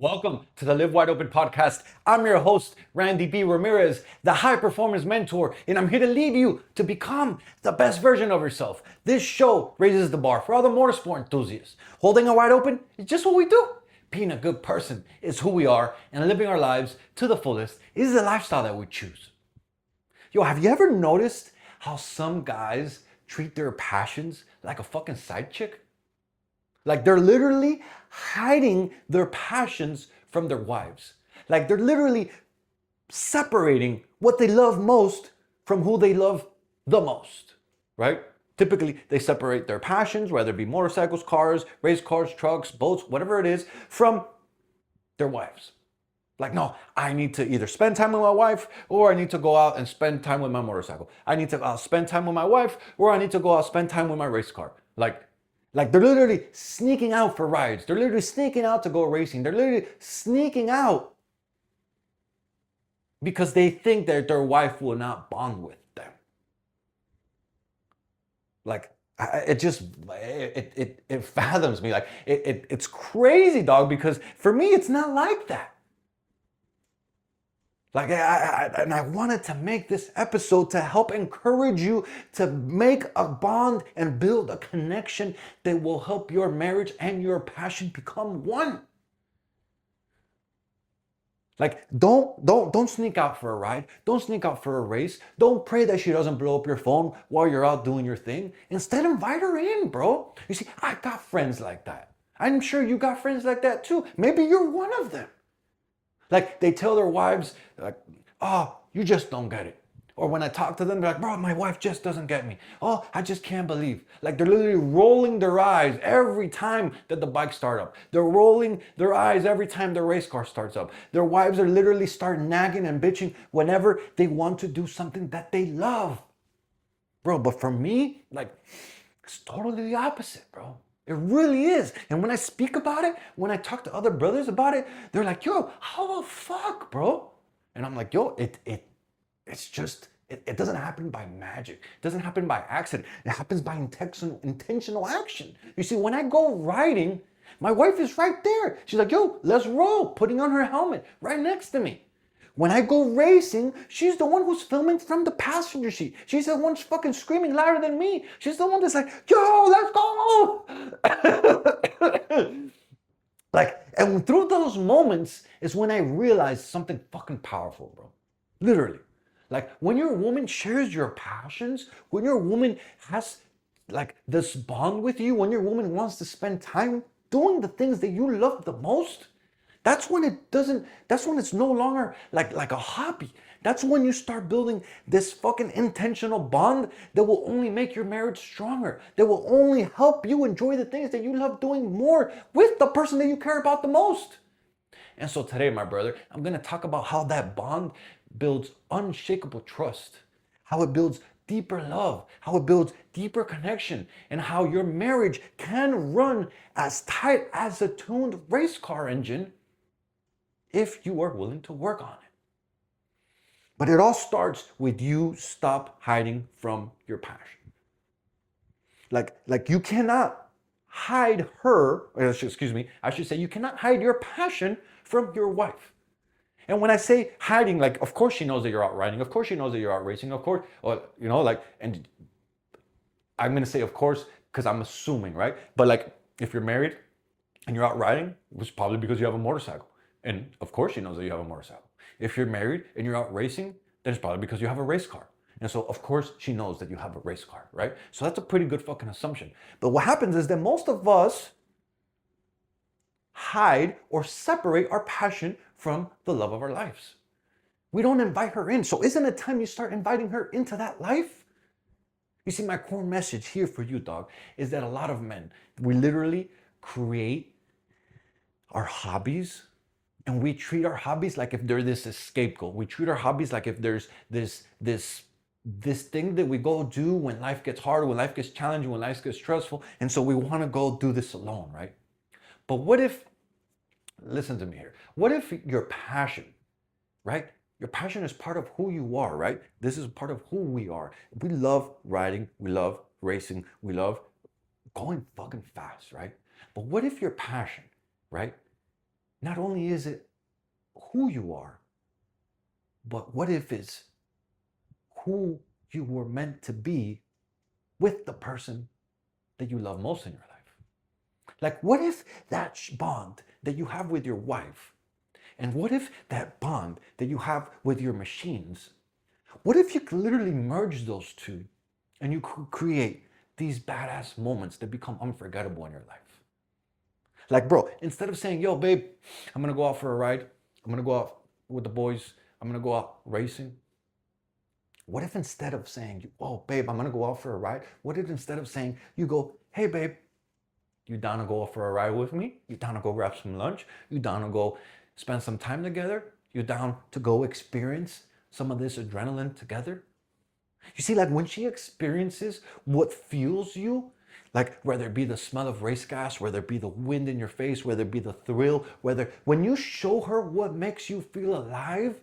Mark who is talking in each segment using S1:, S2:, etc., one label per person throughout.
S1: Welcome to the Live Wide Open podcast. I'm your host, Randy B. Ramirez, the high performance mentor, and I'm here to lead you to become the best version of yourself. This show raises the bar for all the motorsport enthusiasts. Holding it wide open is just what we do. Being a good person is who we are, and living our lives to the fullest is the lifestyle that we choose. Yo, have you ever noticed how some guys treat their passions like a fucking side chick? Like they're literally hiding their passions from their wives. Like they're literally separating what they love most from who they love the most, right? Typically, they separate their passions, whether it be motorcycles, cars, race cars, trucks, boats, whatever it is, from their wives. Like, no, I need to either spend time with my wife or I need to go out and spend time with my motorcycle. I need to spend time with my wife or I need to go out spend time with my race car. Like they're literally sneaking out for rides. They're literally sneaking out to go racing. They're literally sneaking out because they think that their wife will not bond with them. Like it fathoms me. Like it's crazy, dog. Because for me, it's not like that. Like, I wanted to make this episode to help encourage you to make a bond and build a connection that will help your marriage and your passion become one. Like, don't sneak out for a ride. Don't sneak out for a race. Don't pray that she doesn't blow up your phone while you're out doing your thing. Instead, invite her in, bro. You see, I got friends like that. I'm sure you got friends like that too. Maybe you're one of them. Like they tell their wives, like, oh, you just don't get it. Or when I talk to them, they're like, bro, my wife just doesn't get me. Oh, I just can't believe. Like they're literally rolling their eyes every time that the bike start up. They're rolling their eyes every time the race car starts up. Their wives are literally start nagging and bitching whenever they want to do something that they love. Bro, but for me, like, it's totally the opposite, bro. It really is. And when I speak about it, when I talk to other brothers about it, they're like, yo, how the fuck, bro? And I'm like, yo, it's just, it doesn't happen by magic. It doesn't happen by accident. It happens by intentional action. You see, when I go riding, my wife is right there. She's like, yo, let's roll, putting on her helmet right next to me. When I go racing, she's the one who's filming from the passenger seat. She's the one fucking screaming louder than me. She's the one that's like, yo, let's go! Like, and through those moments is when I realized something fucking powerful, bro. Literally. Like, when your woman shares your passions, when your woman has, like, this bond with you, when your woman wants to spend time doing the things that you love the most, that's when it's no longer like a hobby. That's when you start building this fucking intentional bond that will only make your marriage stronger, that will only help you enjoy the things that you love doing more with the person that you care about the most. And so today, my brother, I'm gonna talk about how that bond builds unshakable trust, how it builds deeper love, how it builds deeper connection, and how your marriage can run as tight as a tuned race car engine if you are willing to work on it. But it all starts with you stop hiding from your passion. Like you cannot hide her, excuse me, I should say you cannot hide your passion from your wife. And when I say hiding, like, of course she knows that you're out riding, of course she knows that you're out racing, of course, or, you know, like, and I'm gonna say of course, because I'm assuming, right? But like, if you're married and you're out riding, it's probably because you have a motorcycle. And of course she knows that you have a motorcycle. If you're married and you're out racing, then it's probably because you have a race car. And so of course she knows that you have a race car, right? So that's a pretty good fucking assumption. But what happens is that most of us hide or separate our passion from the love of our lives. We don't invite her in. So isn't it time you start inviting her into that life? You see, my core message here for you, dog, is that a lot of men, we literally create our hobbies, and we treat our hobbies like if they're this escape goal. We treat our hobbies like if there's this thing that we go do when life gets hard, when life gets challenging, when life gets stressful. And so we want to go do this alone, right? But what if, listen to me here, what if your passion, right? Your passion is part of who you are, right? This is part of who we are. We love riding, we love racing, we love going fucking fast, right? But what if your passion, right, not only is it who you are, but what if it's who you were meant to be with the person that you love most in your life? Like, what if that bond that you have with your wife, and what if that bond that you have with your machines, what if you could literally merge those two and you could create these badass moments that become unforgettable in your life? Like, bro, instead of saying, yo, babe, I'm gonna go out for a ride, I'm gonna go out with the boys, I'm gonna go out racing. What if instead of saying, oh, babe, I'm gonna go out for a ride, what if instead of saying, you go, hey, babe, you down to go out for a ride with me? You down to go grab some lunch? You down to go spend some time together? You down to go experience some of this adrenaline together? You see, like when she experiences what fuels you, like whether it be the smell of race gas, whether it be the wind in your face, whether it be the thrill, when you show her what makes you feel alive,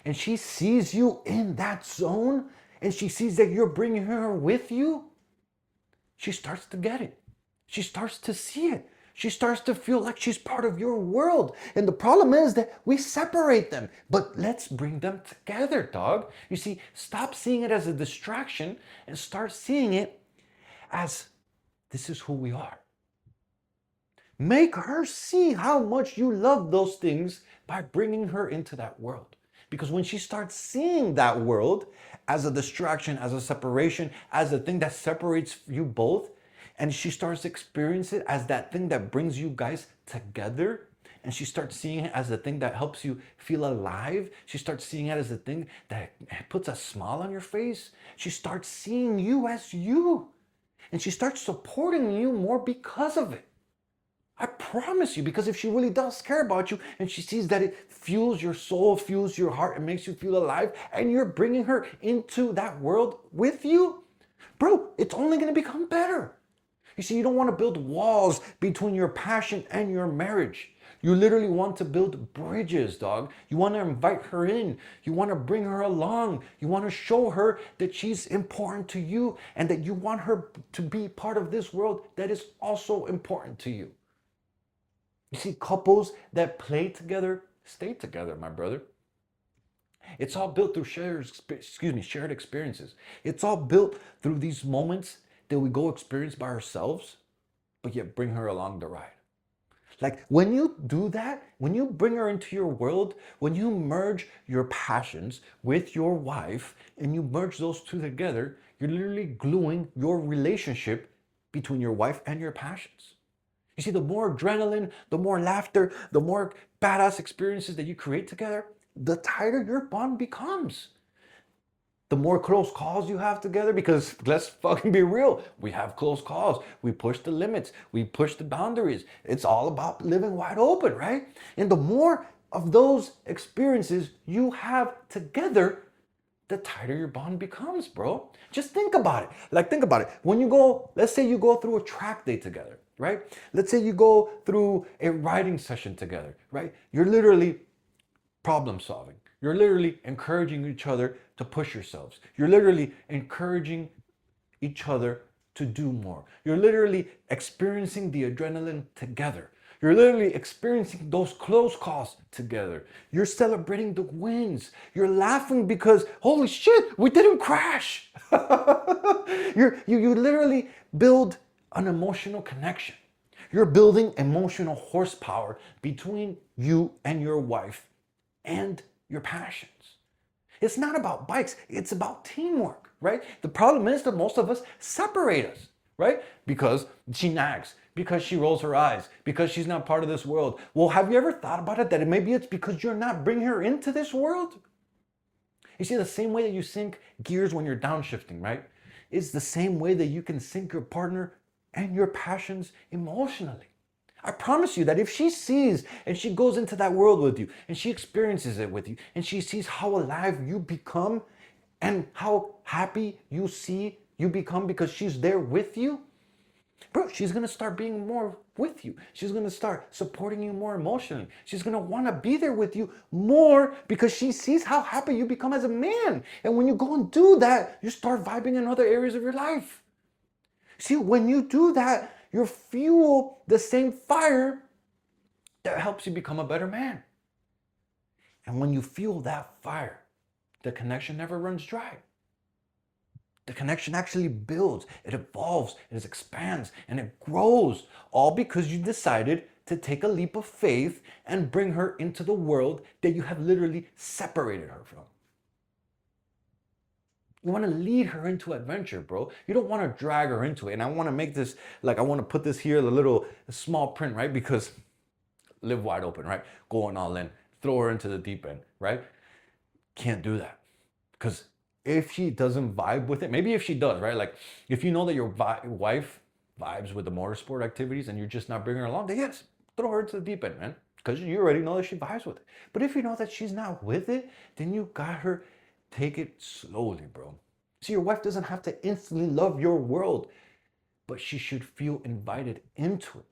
S1: and she sees you in that zone, and she sees that you're bringing her with you, she starts to get it. She starts to see it. She starts to feel like she's part of your world. And the problem is that we separate them. But let's bring them together, dog. You see, stop seeing it as a distraction and start seeing it as this is who we are. Make her see how much you love those things by bringing her into that world. Because when she starts seeing that world as a distraction, as a separation, as a thing that separates you both, and she starts experiencing it as that thing that brings you guys together, and she starts seeing it as the thing that helps you feel alive, she starts seeing it as the thing that puts a smile on your face, she starts seeing you as you, and she starts supporting you more because of it. I promise you, because if she really does care about you and she sees that it fuels your soul, fuels your heart, and makes you feel alive, and you're bringing her into that world with you, bro, it's only going to become better. You see, you don't want to build walls between your passion and your marriage. You literally want to build bridges, dog. You want to invite her in. You want to bring her along. You want to show her that she's important to you and that you want her to be part of this world that is also important to you. You see, couples that play together stay together, my brother. It's all built through shared experiences. It's all built through these moments that we go experience by ourselves, but yet bring her along the ride. Like when you do that, when you bring her into your world, when you merge your passions with your wife and you merge those two together, you're literally gluing your relationship between your wife and your passions. You see, the more adrenaline, the more laughter, the more badass experiences that you create together, the tighter your bond becomes. The more close calls you have together, because let's fucking be real, we have close calls. We push the limits. We push the boundaries. It's all about living wide open, right? And the more of those experiences you have together, the tighter your bond becomes, bro. Just think about it. Like, think about it. When you go, let's say you go through a track day together, right? Let's say you go through a writing session together, right? You're literally problem solving. You're literally encouraging each other to push yourselves. You're literally encouraging each other to do more. You're literally experiencing the adrenaline together. You're literally experiencing those close calls together. You're celebrating the wins. You're laughing because, holy shit, we didn't crash. You literally build an emotional connection. You're building emotional horsepower between you and your wife and your passions. It's not about bikes, it's about teamwork, right? The problem is that most of us separate us, right? Because she nags, because she rolls her eyes, because she's not part of this world. Well, have you ever thought about it that maybe it's because you're not bringing her into this world? You see, the same way that you sync gears when you're downshifting, right? It's the same way that you can sync your partner and your passions emotionally. I promise you that if she sees and she goes into that world with you and she experiences it with you and she sees how alive you become and how happy you become because she's there with you, bro, she's going to start being more with you. She's going to start supporting you more emotionally. She's going to want to be there with you more because she sees how happy you become as a man. And when you go and do that, you start vibing in other areas of your life. See, when you do that, you fuel the same fire that helps you become a better man. And when you feel that fire, the connection never runs dry. The connection actually builds, it evolves, it expands, and it grows, all because you decided to take a leap of faith and bring her into the world that you have literally separated her from. You want to lead her into adventure, bro. You don't want to drag her into it. And I want to make this, like, I want to put this here, the little small print, right? Because live wide open, right? Going all in, throw her into the deep end, right? Can't do that. Because if she doesn't vibe with it, maybe if she does, right? Like, if you know that your wife vibes with the motorsport activities and you're just not bringing her along, then yes, throw her into the deep end, man. Because you already know that she vibes with it. But if you know that she's not with it, then you got her, take it slowly, bro. See, your wife doesn't have to instantly love your world, but she should feel invited into it.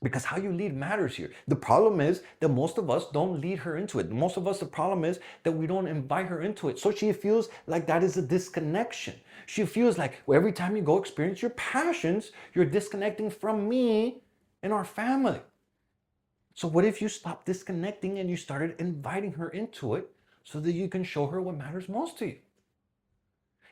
S1: Because how you lead matters here. The problem is that most of us don't lead her into it. Most of us, the problem is that we don't invite her into it. So she feels like that is a disconnection. She feels like, well, every time you go experience your passions, you're disconnecting from me and our family. So what if you stopped disconnecting and you started inviting her into it so that you can show her what matters most to you?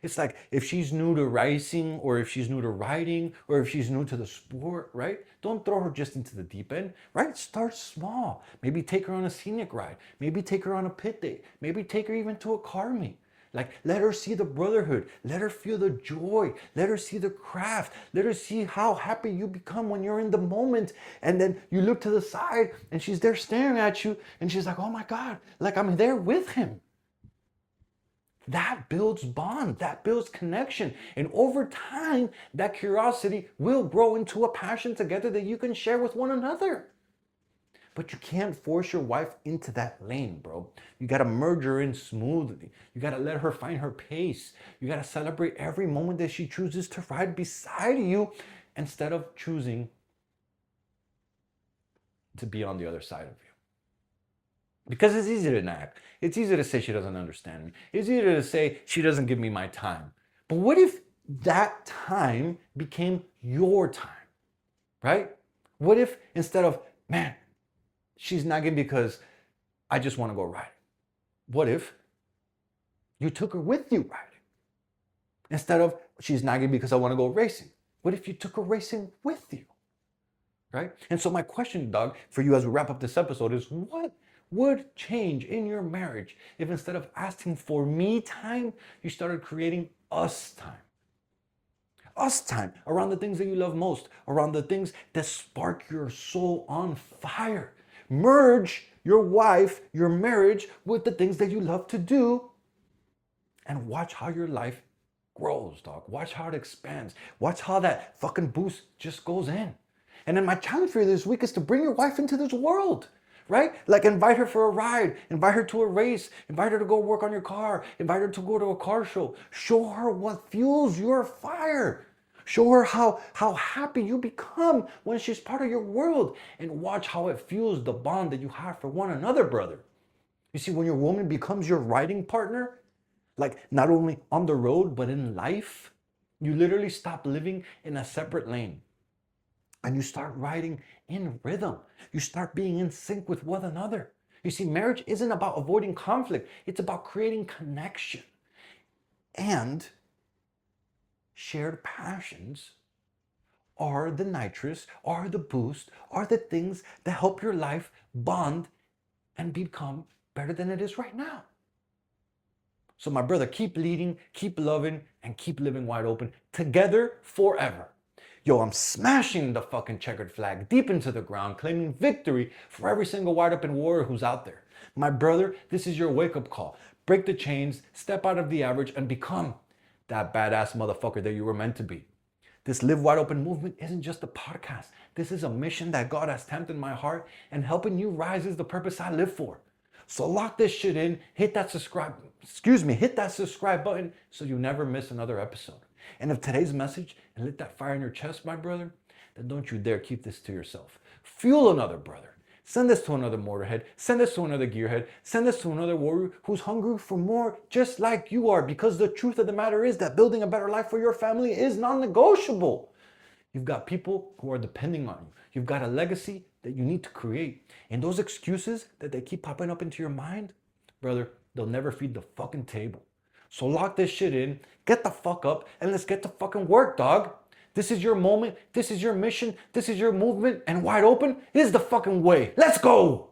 S1: It's like if she's new to racing or if she's new to riding or if she's new to the sport, right? Don't throw her just into the deep end, right? Start small. Maybe take her on a scenic ride. Maybe take her on a pit day. Maybe take her even to a car meet. Like, let her see the brotherhood. Let her feel the joy. Let her see the craft. Let her see how happy you become when you're in the moment. And then you look to the side and she's there staring at you and she's like, oh my God, like I'm there with him. That builds bond, that builds connection. And over time, that curiosity will grow into a passion together that you can share with one another. But you can't force your wife into that lane, bro. You gotta merge her in smoothly. You gotta let her find her pace. You gotta celebrate every moment that she chooses to ride beside you instead of choosing to be on the other side of you. Because it's easy to nag. It's easy to say she doesn't understand me. It's easier to say she doesn't give me my time. But what if that time became your time, right? What if instead of, man, she's nagging because I just want to go riding. What if you took her with you riding? Instead of, she's nagging because I want to go racing. What if you took her racing with you, right? And so my question, Doug, for you as we wrap up this episode is, what would change in your marriage if instead of asking for me time, you started creating us time? Us time around the things that you love most, around the things that spark your soul on fire. Merge your wife, your marriage with the things that you love to do and watch how your life grows, dog. Watch how it expands. Watch how that fucking boost just goes in. And then my challenge for you this week is to bring your wife into this world. Right? Like, invite her for a ride, invite her to a race, invite her to go work on your car, invite her to go to a car show. Show her what fuels your fire. Show her how happy you become when she's part of your world, and watch how it fuels the bond that you have for one another, brother. You see, when your woman becomes your riding partner, like not only on the road, but in life, you literally stop living in a separate lane. And you start riding in rhythm. You start being in sync with one another. You see, marriage isn't about avoiding conflict. It's about creating connection. And shared passions are the nitrous, are the boost, are the things that help your life bond and become better than it is right now. So my brother, keep leading, keep loving, and keep living wide open together forever. Yo, I'm smashing the fucking checkered flag deep into the ground, claiming victory for every single wide open warrior who's out there. My brother, this is your wake-up call. Break the chains, step out of the average, and become that badass motherfucker that you were meant to be. This Live Wide Open movement isn't just a podcast. This is a mission that God has stamped in my heart, and helping you rise is the purpose I live for. So lock this shit in, hit that subscribe button so you never miss another episode. And if today's message lit that fire in your chest, my brother, then don't you dare keep this to yourself. Fuel another brother. Send this to another motorhead. Send this to another gearhead. Send this to another warrior who's hungry for more just like you are, because the truth of the matter is that building a better life for your family is non-negotiable. You've got people who are depending on you. You've got a legacy that you need to create. And those excuses that they keep popping up into your mind, brother, they'll never feed the fucking table. So lock this shit in, get the fuck up, and let's get to fucking work, dog. This is your moment, this is your mission, this is your movement, and wide open is the fucking way. Let's go!